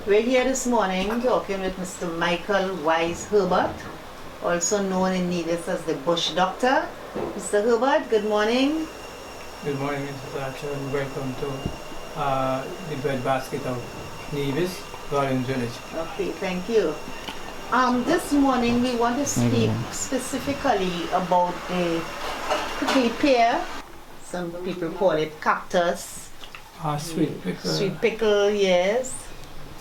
We're here this morning talking with Mr. Michael Wise Herbert, also known in Nevis as the Bush Doctor. Mr. Herbert, good morning. Good morning, Mr. Thatcher, and welcome to the breadbasket of Nevis, Garden Village. Okay, thank you. This morning we want to speak specifically about the prickly pear. Some people call it cactus. Sweet pickle. Sweet pickle, yes.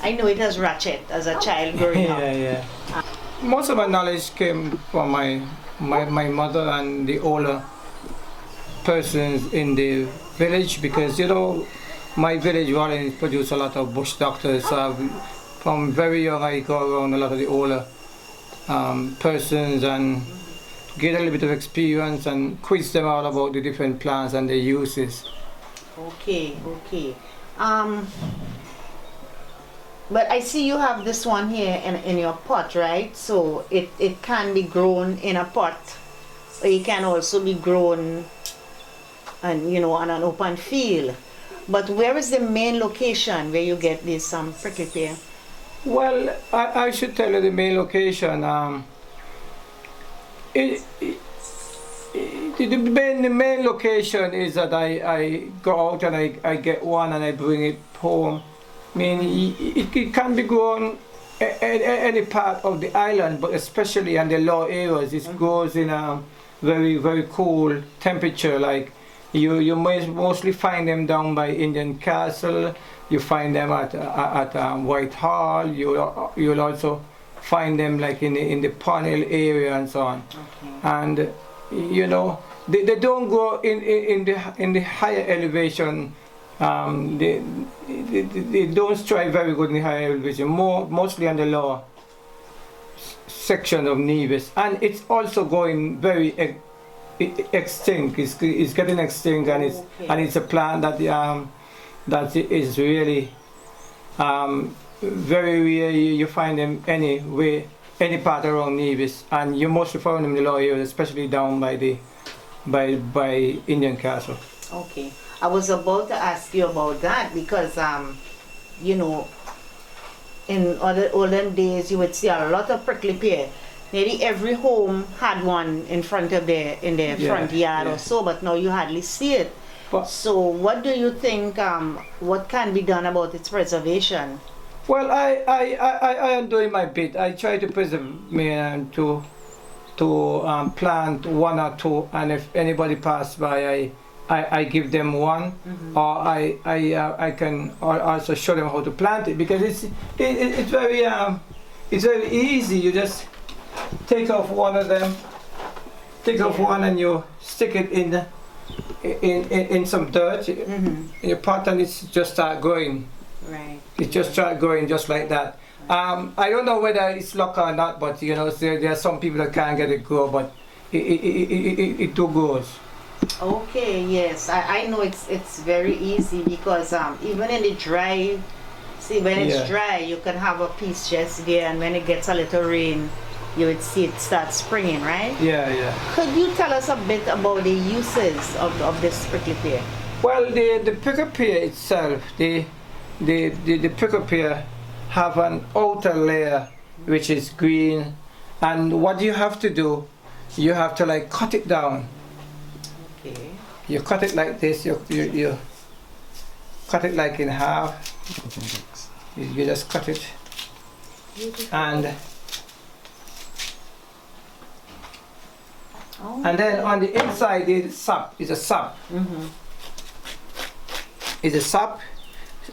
I know it has ratchet as a child growing up. Yeah. Most of my knowledge came from my mother and the older persons in the village, because my village Rollins produce a lot of bush doctors. From very young I go around a lot of the older persons and get a little bit of experience and quiz them out about the different plants and their uses. Okay. But I see you have this one here in your pot, right? So it can be grown in a pot, or it can also be grown on an open field. But where is the main location where you get this prickly pear? Well, I should tell you the main location. The main location is that I go out and I get one and I bring it home. I mean, it can be grown any part of the island, but especially in the low areas, it grows in a very, very cool temperature. Like you mostly find them down by Indian Castle. You find them at Whitehall. You'll also find them like in the Pond Hill area and so on. Okay. And they don't grow in the higher elevation. They don't strive very good in the higher elevation. Mostly on the lower section of Nevis, and it's also going very extinct. It's getting extinct, and it's a plant that is really very rare. You find them any part around Nevis, and you mostly find them in the lower areas, especially down by Indian Castle. Okay. I was about to ask you about that because in olden days you would see a lot of prickly pear. Nearly every home had one in front of their front yard or so, but now you hardly see it. So what do you think, what can be done about its preservation? Well, I am doing my bit. I try to preserve to plant one or two, and if anybody pass by, I give them one, or I can also show them how to plant it, because it's very easy. You just take off one of them, one, and you stick it in some dirt in your pot, and it's just start growing. Right. It just start growing just like that. I don't know whether it's luck or not, but there are some people that can't get it grow, but it do grows. Okay, yes, I know it's very easy because even in the dry, when it's dry, you can have a piece just there, and when it gets a little rain, you would see it start springing, right? Yeah. Could you tell us a bit about the uses of this prickly pear? Well, the prickly pear itself, the prickly pear have an outer layer which is green, and what you have to do, you have to like cut it down. Okay. You cut it like this. You cut it like in half. You just cut it, and then on the inside is sap. It's a sap. It's a sap.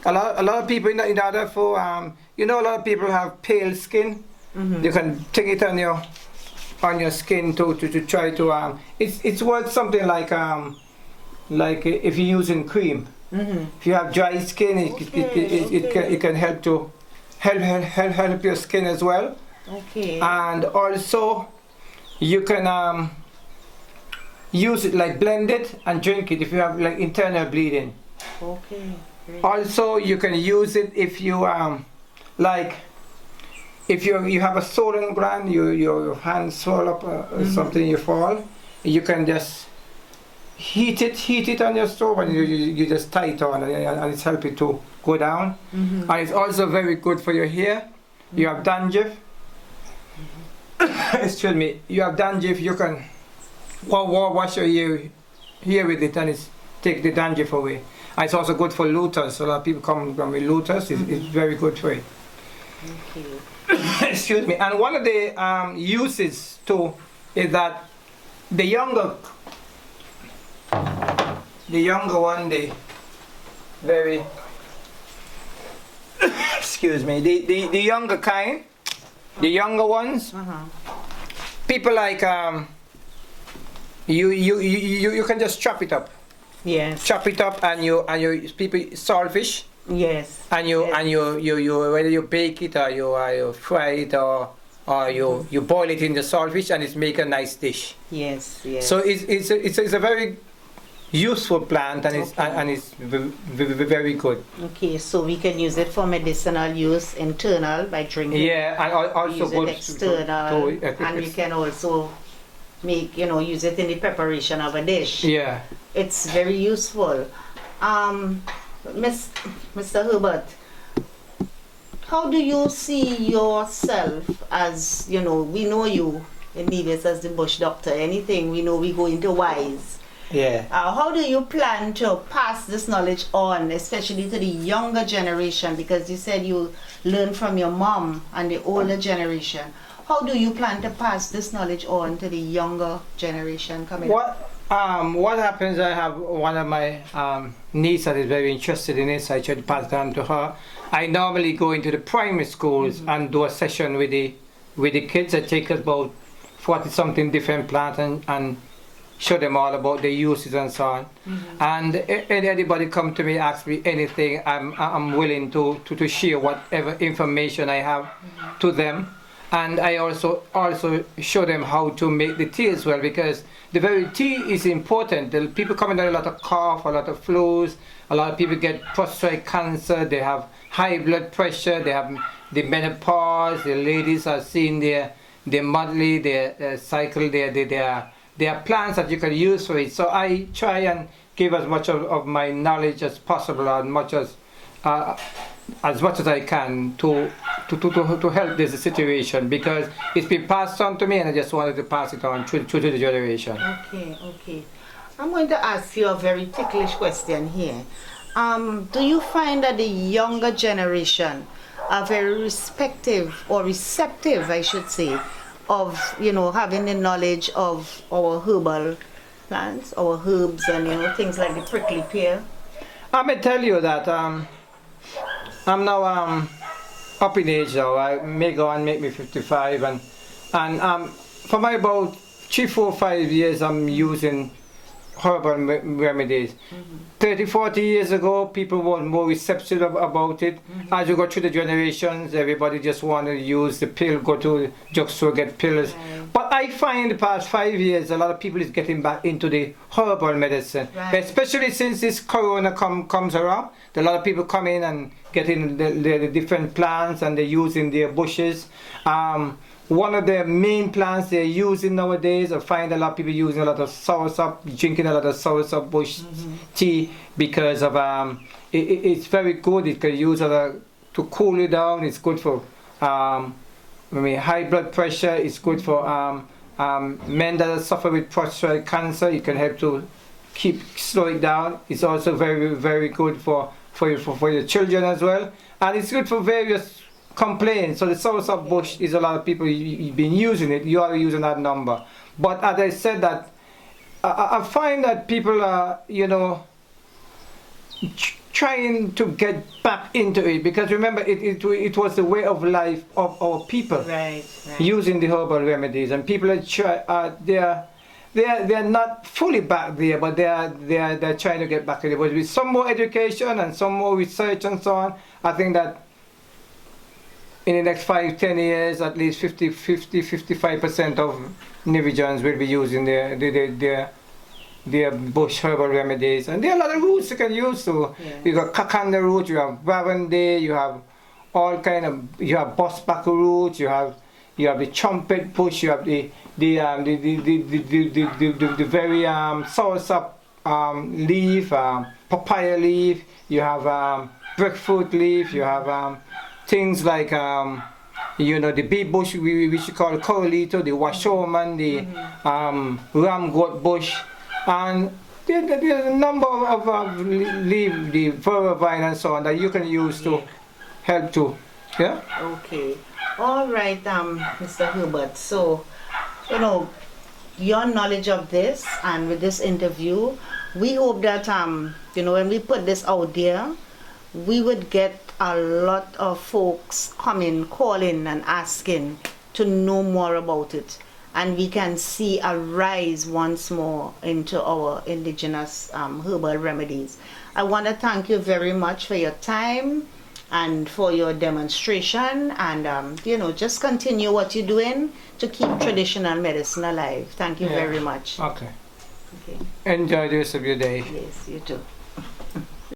A lot of people in order for a lot of people have pale skin. You can take it on your skin to try to it's worth something like if you're using cream. If you have dry skin, it can help to help your skin as well. Okay. And also you can use it like blend it and drink it if you have like internal bleeding. Okay. Great. Also you can use it if you if you have a swollen gland, your hand swell up or something, you fall, you can just heat it on your stove, and you just tie it on, and it's helping to go down. And it's also very good for your hair. You have dandruff. Excuse me. You have dandruff. You can wash your hair with it, and it's take the dandruff away. And it's also good for looters. A lot of people come with looters. It's very good for it. Excuse me. And one of the uses too is that the younger one, the very excuse me, the younger kind, the younger ones, people like you can just chop it up. Yes. Chop it up, and you people saltfish. Yes. And you whether you bake it or you fry it or you boil it in the saltfish, and it's make a nice dish. Yes. Yes. So it's a very useful plant, and it's very good. Okay, so we can use it for medicinal use internal by drinking. Yeah, and also use good it external, and we can also make use it in the preparation of a dish. Yeah, it's very useful. Mr. Herbert, how do you see yourself as, we know you in Nevis as the bush doctor, anything we know we go into wise. Yeah. How do you plan to pass this knowledge on, especially to the younger generation? Because you said you learned from your mom and the older generation. How do you plan to pass this knowledge on to the younger generation coming up? What happens, I have one of my niece that is very interested in it, so I try to pass it on to her. I normally go into the primary schools and do a session with the kids. I take about 40-something different plants and show them all about the uses and so on. And anybody come to me, ask me anything, I'm willing to share whatever information I have to them. And I also show them how to make the tea as well, because the very tea is important. The people coming down a lot of cough, a lot of flus, a lot of people get prostate cancer, they have high blood pressure, they have the menopause, the ladies are seeing their monthly, their cycle, their plants that you can use for it. So I try and give as much of my knowledge as possible, as much as I can to help this situation, because it's been passed on to me and I just wanted to pass it on to the generation. Okay. I'm going to ask you a very ticklish question here. Do you find that the younger generation are very receptive, I should say, of having the knowledge of our herbal plants, our herbs, and things like the prickly pear? I may tell you that I'm now up in age now. I may go and make me 55, and for my about 3, 4, 5 years I'm using herbal remedies. 30, 40 years ago, people were more receptive about it. As you go through the generations, everybody just want to use the pill, go to the drugstore, get pills. But I find the past 5 years, a lot of people is getting back into the herbal medicine, especially since this corona comes around. A lot of people come in and getting the different plants, and they're using their bushes. One of the main plants they're using nowadays, I find a lot of people using a lot of soursop, drinking a lot of soursop bush tea, because of it's very good. It can use to cool you down. It's good for high blood pressure. It's good for men that suffer with prostate cancer. It can help to slow it down. It's also very, very good for your children as well, and it's good for various complaints. So the soursop bush is a lot of people been using it. You are using that number, but as I said, that I find that people are trying to get back into it, because remember it was the way of life of our people, using the herbal remedies, and people are they're not fully back there, but they're trying to get back in it. But with some more education and some more research and so on, I think that in the next 5-10 years, at least 55% of Nivijans will be using their bush herbal remedies. And there are a lot of roots you can use. So you got kakanda root, you have Bravande, you have all kind of, you have bosbaka root, you have the trumpet bush, you have the very soursop leaf, papaya leaf, you have breadfruit leaf. You have things like the bee bush, which you call coralito, the washoman, the ramgot bush, and there's a number of leaf, the vervine and so on that you can use to help to, yeah? Okay. All right, Mr. Herbert. So, your knowledge of this and with this interview, we hope that, when we put this out there, we would get a lot of folks calling and asking to know more about it. And we can see a rise once more into our indigenous herbal remedies. I want to thank you very much for your time and for your demonstration, and just continue what you're doing to keep traditional medicine alive. Thank you very much. Okay. Enjoy the rest of your day. Yes, you too.